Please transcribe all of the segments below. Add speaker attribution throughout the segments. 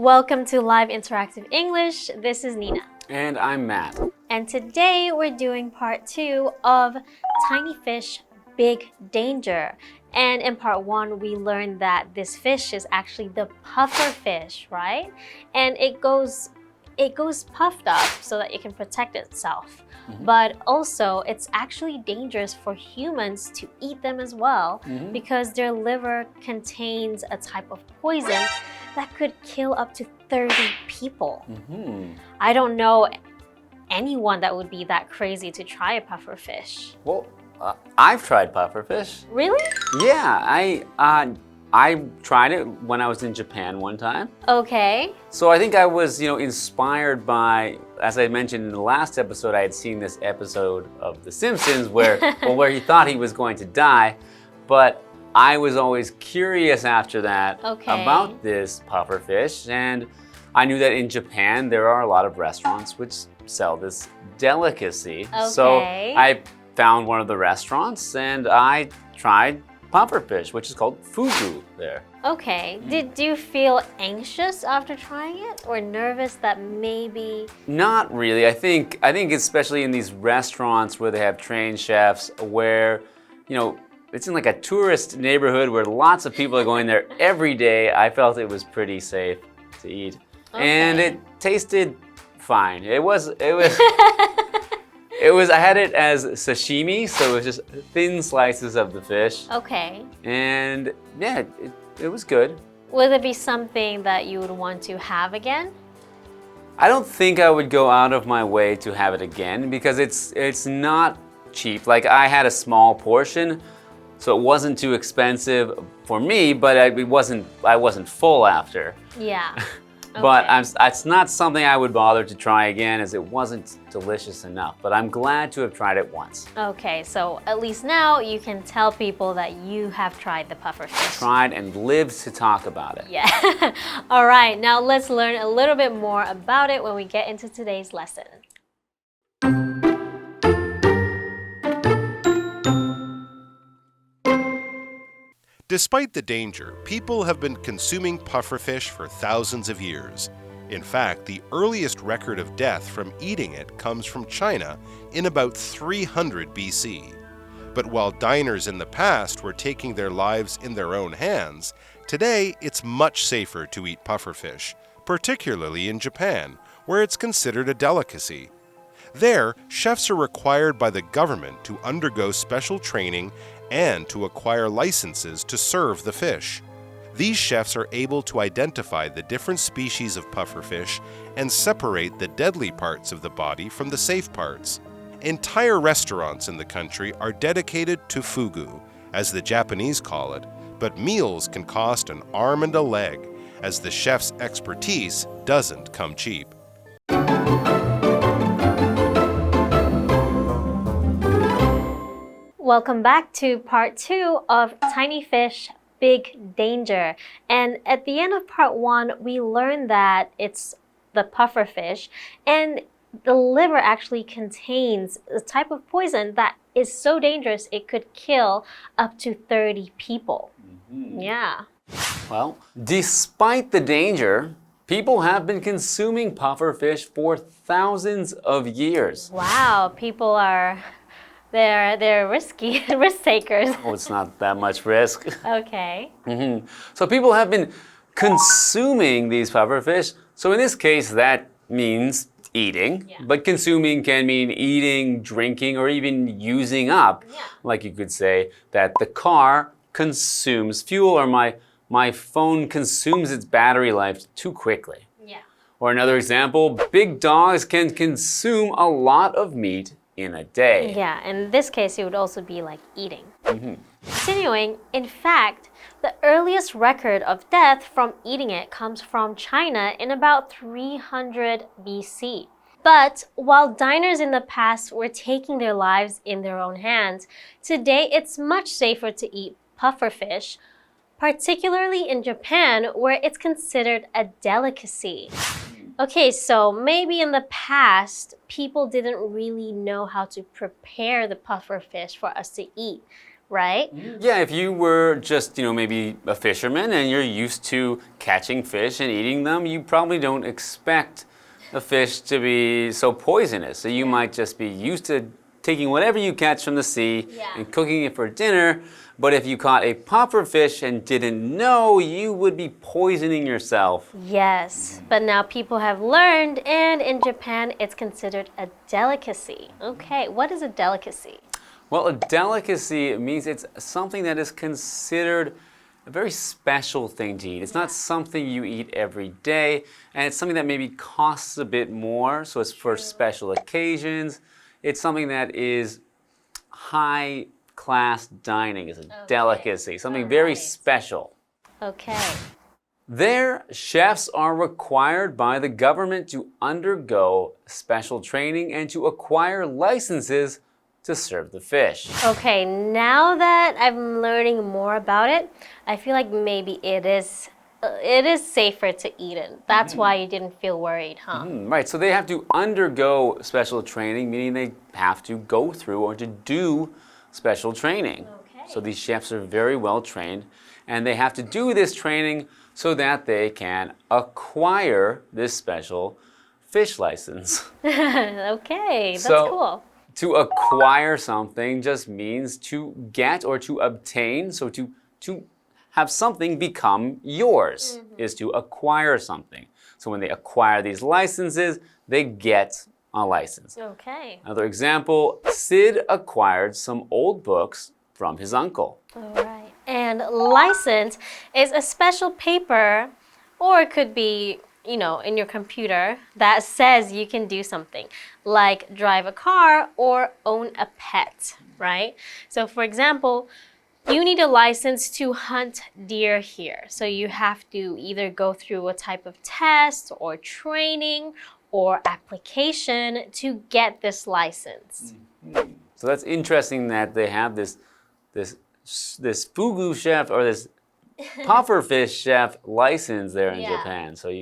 Speaker 1: Welcome to Live Interactive English. This is Nina.
Speaker 2: And I'm Matt.
Speaker 1: And today we're doing part 2 of Tiny Fish, Big Danger. And in part 1, we learned that this fish is actually the puffer fish, right? And it goes puffed up so that it can protect itself. But also, it's actually dangerous for humans to eat them as well because their liver contains a type of poison that could kill up to 30 people. I don't know anyone that would be that crazy to try a puffer fish.
Speaker 2: Well, I've tried pufferfish.
Speaker 1: Really?
Speaker 2: Yeah, I tried it when I was in Japan one time.
Speaker 1: Okay.
Speaker 2: So I think I was, inspired by, as I mentioned in the last episode, I had seen this episode of The Simpsons where he thought he was going to die, but I was always curious after that about this pufferfish, and I knew that in Japan there are a lot of restaurants which sell this delicacy.
Speaker 1: Okay.
Speaker 2: So I found one of the restaurants and I tried pufferfish, which is called fugu there.
Speaker 1: Okay. Did you feel anxious after trying it or nervous that maybe?
Speaker 2: Not really. I think especially in these restaurants where they have trained chefs where, it's in like a tourist neighborhood where lots of people are going there every day. I felt it was pretty safe to eat. And it tasted fine. It was I had it as sashimi, so it was just thin slices of the fish.
Speaker 1: Okay.
Speaker 2: And yeah, it was good.
Speaker 1: Would it be something that you would want to have again?
Speaker 2: I don't think I would go out of my way to have it again because it's not cheap. Like I had a small portion, so it wasn't too expensive for me, but I wasn't full after.
Speaker 1: Yeah. Okay.
Speaker 2: But it's not something I would bother to try again as it wasn't delicious enough. But I'm glad to have tried it once.
Speaker 1: Okay, so at least now you can tell people that you have tried the pufferfish.
Speaker 2: Tried and lived to talk about it.
Speaker 1: Yeah. All right, now let's learn a little bit more about it when we get into today's lesson.
Speaker 3: Despite the danger, people have been consuming pufferfish for thousands of years. In fact, the earliest record of death from eating it comes from China in about 300 BC. But while diners in the past were taking their lives in their own hands, today it's much safer to eat pufferfish, particularly in Japan, where it's considered a delicacy. There, chefs are required by the government to undergo special training and to acquire licenses to serve the fish. These chefs are able to identify the different species of pufferfish and separate the deadly parts of the body from the safe parts. Entire restaurants in the country are dedicated to fugu, as the Japanese call it, but meals can cost an arm and a leg, as the chef's expertise doesn't come cheap.
Speaker 1: Welcome back to part 2 of Tiny Fish, Big Danger. And at the end of part 1, we learned that it's the pufferfish, and the liver actually contains a type of poison that is so dangerous it could kill up to 30 people. Yeah.
Speaker 2: Well, despite the danger, people have been consuming pufferfish for thousands of years.
Speaker 1: Wow, people are... They're risky, risk takers.
Speaker 2: Oh, it's not that much risk.
Speaker 1: Okay.
Speaker 2: So people have been consuming these pufferfish. So in this case, that means eating.
Speaker 1: Yeah.
Speaker 2: But consuming can mean eating, drinking, or even using up.
Speaker 1: Yeah.
Speaker 2: Like you could say that the car consumes fuel, or my phone consumes its battery life too quickly.
Speaker 1: Yeah.
Speaker 2: Or another example, big dogs can consume a lot of meat in a day.
Speaker 1: Yeah, in this case, it would also be like eating. Continuing, in fact, the earliest record of death from eating it comes from China in about 300 BC. But while diners in the past were taking their lives in their own hands, today it's much safer to eat pufferfish, particularly in Japan, where it's considered a delicacy. Okay, so maybe in the past, people didn't really know how to prepare the pufferfish for us to eat. right?
Speaker 2: Yeah, if you were just, maybe a fisherman and you're used to catching fish and eating them, you probably don't expect a fish to be so poisonous. So you might just be used to taking whatever you catch from the sea and cooking it for dinner. But if you caught a puffer fish and didn't know, you would be poisoning yourself.
Speaker 1: Yes, but now people have learned, and in Japan, it's considered a delicacy. Okay, what is a delicacy?
Speaker 2: Well, a delicacy means it's something that is considered a very special thing to eat. It's not something you eat every day, and it's something that maybe costs a bit more, so it's for special occasions. It's something that is high-class dining, is a delicacy, something very special.
Speaker 1: Okay.
Speaker 2: There, chefs are required by the government to undergo special training and to acquire licenses to serve the fish.
Speaker 1: Okay, now that I'm learning more about it, I feel like maybe it is safer to eat it. That's why you didn't feel worried, huh?
Speaker 2: Right, so they have to undergo special training, meaning they have to go through or to do special training.
Speaker 1: Okay.
Speaker 2: So these chefs are very well trained, and they have to do this training so that they can acquire this special fish license.
Speaker 1: Okay, that's
Speaker 2: So,
Speaker 1: cool.
Speaker 2: To acquire something just means to get or to obtain. So to have something become yours is to acquire something. So when they acquire these licenses, they get a license.
Speaker 1: Okay.
Speaker 2: Another example, Sid acquired some old books from his uncle.
Speaker 1: All right. And license is a special paper, or it could be, in your computer that says you can do something, like drive a car or own a pet, right? So for example, you need a license to hunt deer here. So you have to either go through a type of test or training or application to get this license.
Speaker 2: So that's interesting that they have this fugu chef or this pufferfish chef license there in Japan. So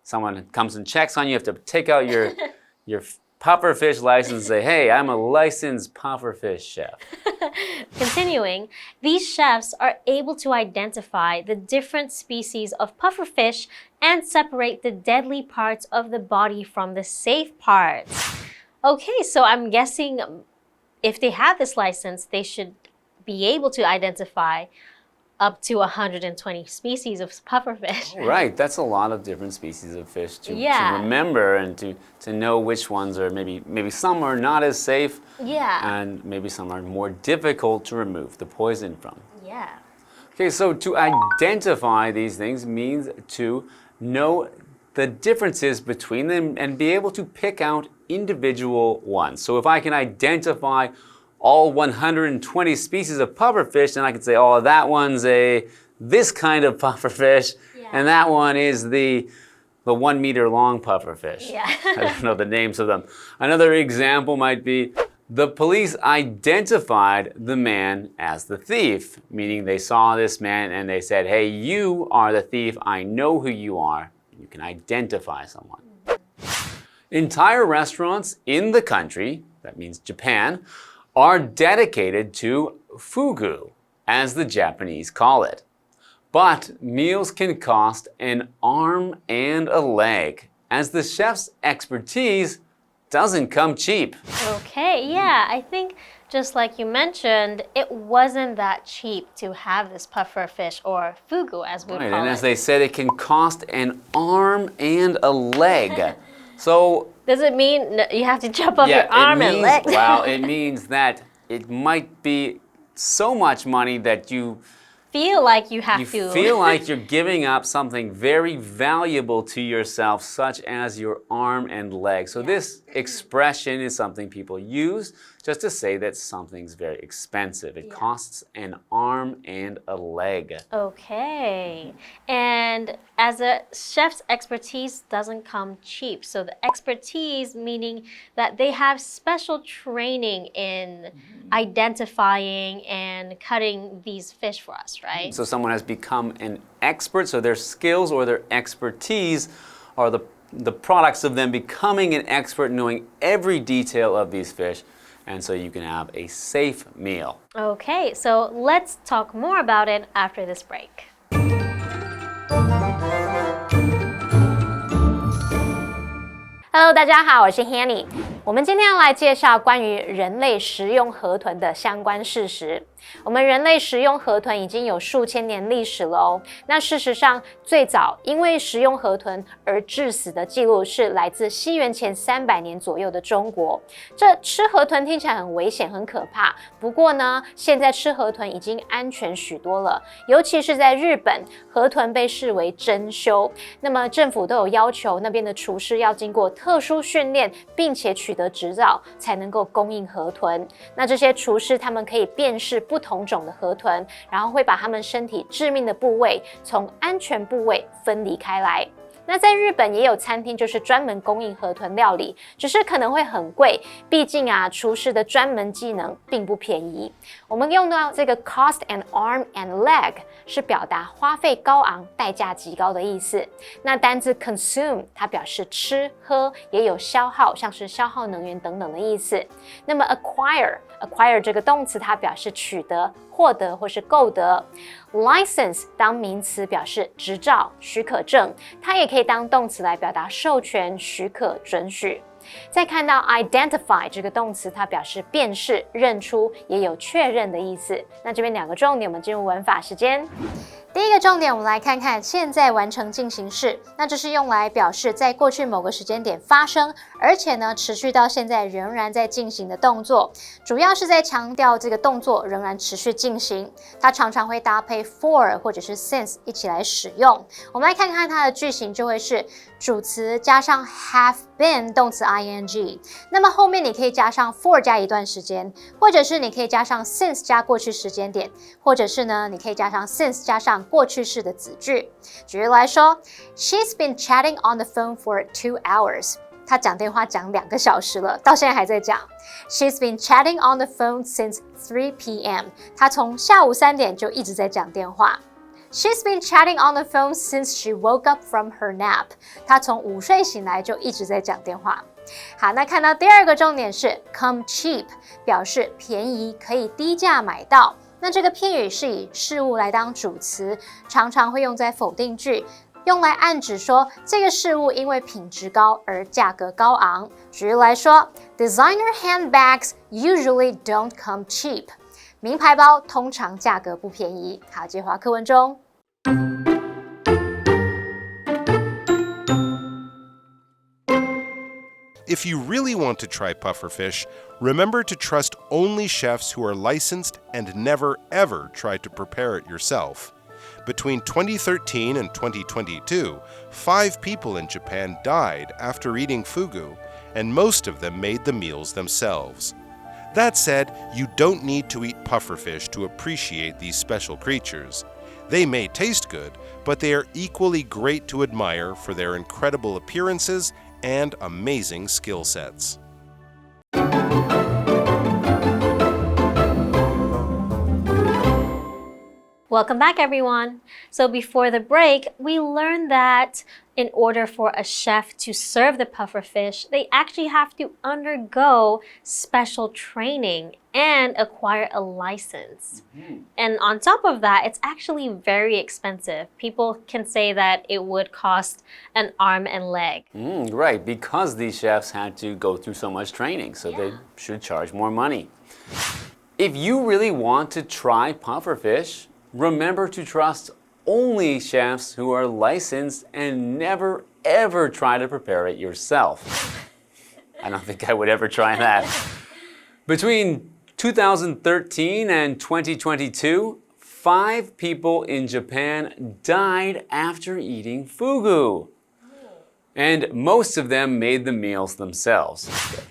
Speaker 2: someone comes and checks on you, you have to take out your pufferfish license and say, hey, I'm a licensed pufferfish chef.
Speaker 1: Continuing, these chefs are able to identify the different species of pufferfish and separate the deadly parts of the body from the safe parts. Okay, so I'm guessing if they have this license, they should be able to identify up to 120 species of pufferfish.
Speaker 2: Right, that's a lot of different species of fish to remember and to know which ones are maybe some are not as safe. And maybe some are more difficult to remove the poison from. Okay, so to identify these things means to know the differences between them and be able to pick out individual ones. So if I can identify all 120 species of pufferfish, then I can say, oh, that one's this kind of pufferfish, and that one is the 1 meter long pufferfish. I don't know the names of them. Another example might be, the police identified the man as the thief, meaning they saw this man and they said, hey, you are the thief, I know who you are. You can identify someone. Entire restaurants in the country, that means Japan, are dedicated to fugu, as the Japanese call it. But meals can cost an arm and a leg, as the chef's expertise doesn't come cheap.
Speaker 1: Okay, I think just like you mentioned, it wasn't that cheap to have this pufferfish or fugu, as we call it.
Speaker 2: And as they said, it can cost an arm and a leg. So
Speaker 1: does it mean you have to chop off your arm and leg?
Speaker 2: Well, it means that it might be so much money that you
Speaker 1: feel like you
Speaker 2: feel like you're giving up something very valuable to yourself, such as your arm and leg. So this expression is something people use just to say that something's very expensive. It costs an arm and a leg.
Speaker 1: Okay. And as a chef's expertise doesn't come cheap. So the expertise meaning that they have special training in identifying and cutting these fish for us, right?
Speaker 2: So someone has become an expert, so their skills or their expertise are the products of them becoming an expert, knowing every detail of these fish. and so you can have a safe meal.
Speaker 1: Okay, so let's talk more about it after this break.
Speaker 4: Hello， 大家好，我是 Hanny。我们今天要来介绍关于人类食用河豚的相关事实。我们人类食用河豚已经有数千年历史了哦。那事实上，最早因为食用河豚而致死的记录是来自西元前300年左右的中国。这吃河豚听起来很危险、很可怕。不过呢，现在吃河豚已经安全许多了。尤其是在日本，河豚被视为珍馐。那么政府都有要求那边的厨师要经过特殊训练，并且取得执照，才能够供应河豚。那这些厨师他们可以辨识不同种的河豚，然后会把它们身体致命的部位从安全部位分离开来。那在日本也有餐厅就是专门供应河豚料理，只是可能会很贵，毕竟厨师的专门技能并不便宜。我们用到这个 cost an arm and leg 是表达花费高昂、代价极高的意思。那单字 consume 它表示吃喝，也有消耗，像是消耗能源等等的意思。那么 acquire 这个动词它表示取得、获得或是购得。License 当名词表示执照、许可证，它也可以当动词来表达授权、许可、准许。再看到 identify 这个动词，它表示辨识、认出，也有确认的意思。那这边2个重点，我们进入文法时间。第一个重点，我们来看看现在完成进行式。那这是用来表示在过去某个时间点发生，而且呢持续到现在仍然在进行的动作，主要是在强调这个动作仍然持续进行。它常常会搭配 for 或者是 since 一起来使用。我们来看看它的句型，就会是主词加上 have been 动词 ing， 那么后面你可以加上 for 加一段时间，或者是你可以加上 since 加过去时间点，或者是呢你可以加上 since 加上过去式的子句。举例来说 ，She's been chatting on the phone for 2 hours。她讲电话讲2个小时了，到现在还在讲。She's been chatting on the phone since 3 p.m. 她从下午3点就一直在讲电话。She's been chatting on the phone since she woke up from her nap. 她从午睡醒来就一直在讲电话。好，那看到第2个重点是 come cheap， 表示便宜，可以低价买到。那这个片语是以事物来当主词，常常会用在否定句，用来暗指说这个事物因为品质高而价格高昂。举例来说 ，Designer handbags usually don't come cheap。名牌包通常价格不便宜。好，接回课文中。
Speaker 3: If you really want to try pufferfish, remember to trust only chefs who are licensed and never ever try to prepare it yourself. Between 2013 and 2022, 5 people in Japan died after eating fugu, and most of them made the meals themselves. That said, you don't need to eat pufferfish to appreciate these special creatures. They may taste good, but they are equally great to admire for their incredible appearances and amazing skill sets.
Speaker 1: Welcome back, everyone. So before the break, we learned that in order for a chef to serve the pufferfish, they actually have to undergo special training and acquire a license. And on top of that, it's actually very expensive. People can say that it would cost an arm and leg.
Speaker 2: Right, because these chefs had to go through so much training, so they should charge more money. If you really want to try pufferfish, remember to trust only chefs who are licensed and never ever try to prepare it yourself. I don't think I would ever try that. Between 2013 and 2022, 5 people in Japan died after eating fugu. And most of them made the meals themselves.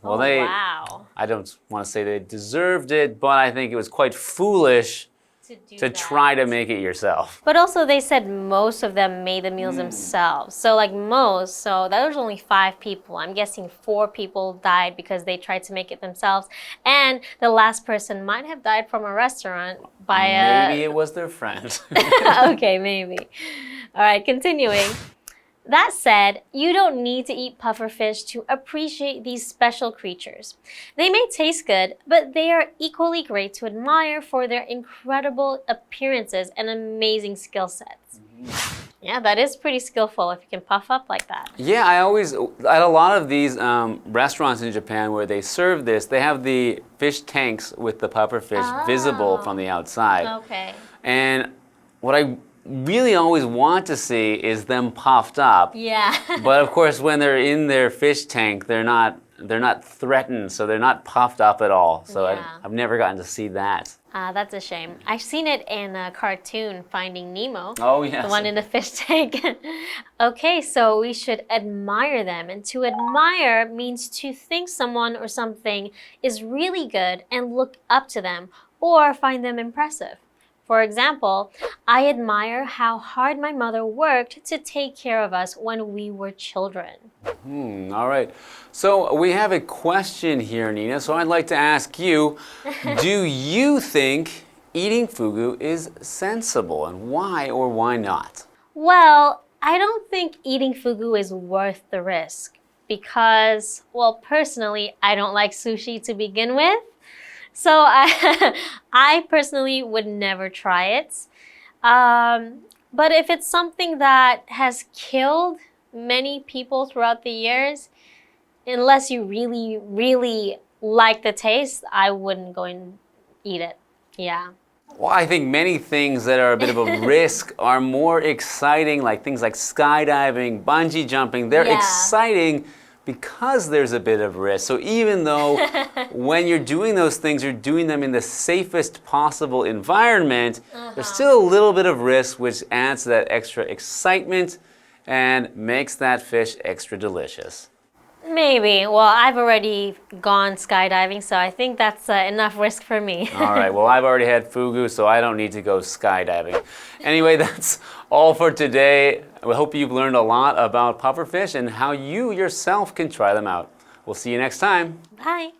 Speaker 2: Well,
Speaker 1: Wow.
Speaker 2: I don't want to say they deserved it, but I think it was quite foolish to try to make it yourself.
Speaker 1: But also they said most of them made the meals themselves. So like most, so that was only 5 people. I'm guessing 4 people died because they tried to make it themselves. And the last person might have died from a restaurant by
Speaker 2: Maybe it was their friend.
Speaker 1: Okay, maybe. All right, continuing. That said, you don't need to eat pufferfish to appreciate these special creatures. They may taste good, but they are equally great to admire for their incredible appearances and amazing skill sets. Yeah, that is pretty skillful if you can puff up like that.
Speaker 2: Yeah, at a lot of these restaurants in Japan where they serve this, they have the fish tanks with the pufferfish visible from the outside.
Speaker 1: Okay.
Speaker 2: And what I really always want to see is them puffed up.
Speaker 1: Yeah.
Speaker 2: But of course, when they're in their fish tank, they're not threatened, so they're not puffed up at all. So
Speaker 1: Yeah.
Speaker 2: I've never gotten to see that.
Speaker 1: That's a shame. I've seen it in a cartoon, Finding Nemo.
Speaker 2: Oh, yes.
Speaker 1: The one in the fish tank. Okay, so we should admire them. And to admire means to think someone or something is really good and look up to them or find them impressive. For example, I admire how hard my mother worked to take care of us when we were children.
Speaker 2: All right. So we have a question here, Nina. So I'd like to ask you, do you think eating fugu is sensible, and why or why not?
Speaker 1: Well, I don't think eating fugu is worth the risk because, well, personally, I don't like sushi to begin with. So I personally would never try it. But if it's something that has killed many people throughout the years, unless you really, really like the taste, I wouldn't go and eat it. Yeah.
Speaker 2: Well, I think many things that are a bit of a risk are more exciting, like things like skydiving, bungee jumping. They're exciting because there's a bit of risk. So even though when you're doing those things, you're doing them in the safest possible environment, there's still a little bit of risk, which adds to that extra excitement and makes that fish extra delicious.
Speaker 1: Maybe. Well, I've already gone skydiving, so I think that's enough risk for me.
Speaker 2: All right, well, I've already had fugu, so I don't need to go skydiving. Anyway, that's all for today. We hope you've learned a lot about pufferfish and how you yourself can try them out. We'll see you next time.
Speaker 1: Bye.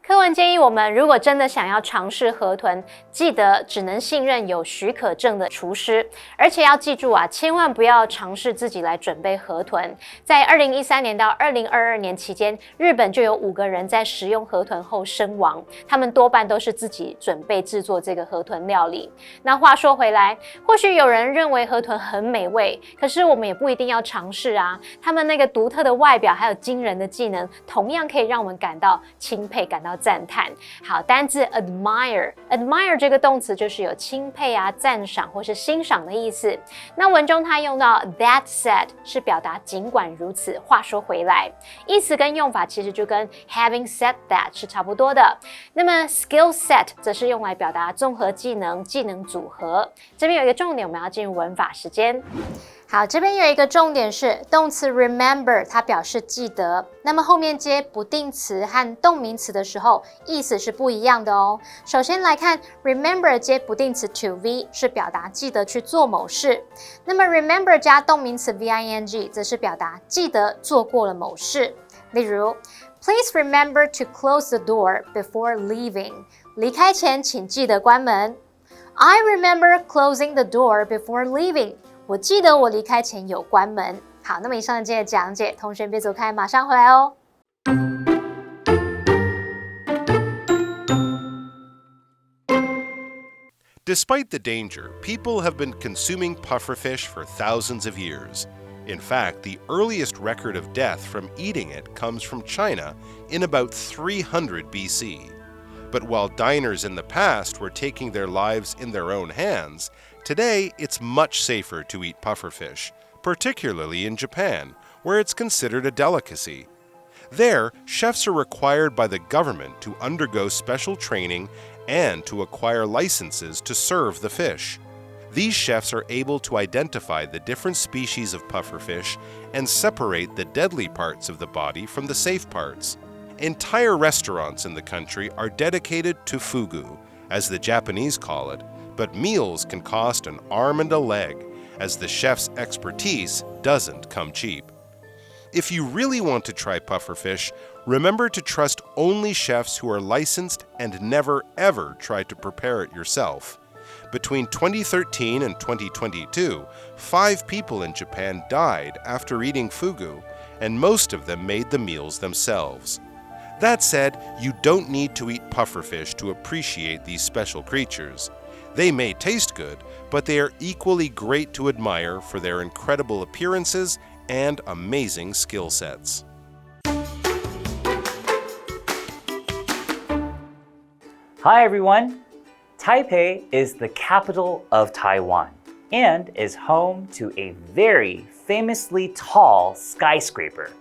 Speaker 4: 课文建议我们，如果真的想要尝试河豚，记得只能信任有许可证的厨师，而且要记住啊，千万不要尝试自己来准备河豚。在2013年到2022年期间，日本就有5个人在食用河豚后身亡，他们多半都是自己准备制作这个河豚料理。那话说回来，或许有人认为河豚很美味，可是我们也不一定要尝试啊。他们那个独特的外表还有惊人的技能，同样可以让我们感到钦佩，感到赞叹。好，单字 admire 这个动词就是有钦佩啊、赞赏或是欣赏的意思。那文中它用到 that said 是表达尽管如此，话说回来，意思跟用法其实就跟 having said that 是差不多的。那么 skill set 则是用来表达综合技能、技能组合。这边有一个重点，我们要进入文法时间。好，这边有一个重点是动词 remember， 它表示记得。那么后面接不定词和动名词的时候，意思是不一样的哦。首先来看 remember 接不定词 to v 是表达记得去做某事，那么 remember 加动名词 ving 则是表达记得做过了某事。例如 Please remember to close the door before leaving。离开前请记得关门。I remember closing the door before leaving。我记得我离开前有关门。好，那么以上今天的讲解，同学别走开，马上回来哦。
Speaker 3: Despite the danger, people have been consuming pufferfish for thousands of years. In fact, the earliest record of death from eating it comes from China in about 300 BC. But while diners in the past were taking their lives in their own hands, today it's much safer to eat pufferfish, particularly in Japan, where it's considered a delicacy. There, chefs are required by the government to undergo special training and to acquire licenses to serve the fish. These chefs are able to identify the different species of pufferfish and separate the deadly parts of the body from the safe parts. Entire restaurants in the country are dedicated to fugu, as the Japanese call it, but meals can cost an arm and a leg, as the chef's expertise doesn't come cheap. If you really want to try pufferfish, remember to trust only chefs who are licensed and never ever try to prepare it yourself. Between 2013 and 2022, 5 people in Japan died after eating fugu, and most of them made the meals themselves. That said, you don't need to eat pufferfish to appreciate these special creatures. They may taste good, but they are equally great to admire for their incredible appearances and amazing skill sets.
Speaker 5: Hi everyone! Taipei is the capital of Taiwan and is home to a very famously tall skyscraper.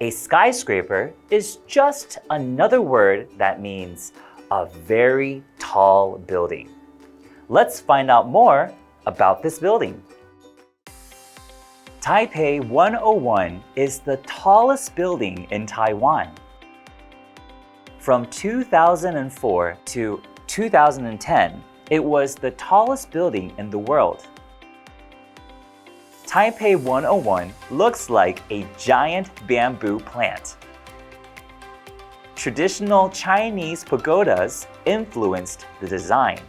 Speaker 5: A skyscraper is just another word that means a very tall building. Let's find out more about this building. Taipei 101 is the tallest building in Taiwan. From 2004 to 2010, it was the tallest building in the world. Taipei 101 looks like a giant bamboo plant. Traditional Chinese pagodas influenced the design.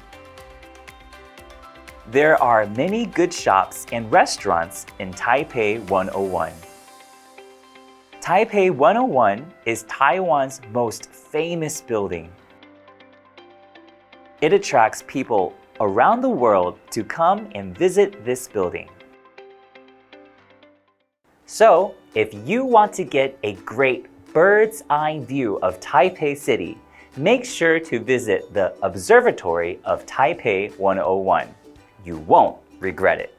Speaker 5: There are many good shops and restaurants in Taipei 101. Taipei 101 is Taiwan's most famous building. It attracts people around the world to come and visit this building. So, if you want to get a great bird's eye view of Taipei City, make sure to visit the Observatory of Taipei 101. You won't regret it.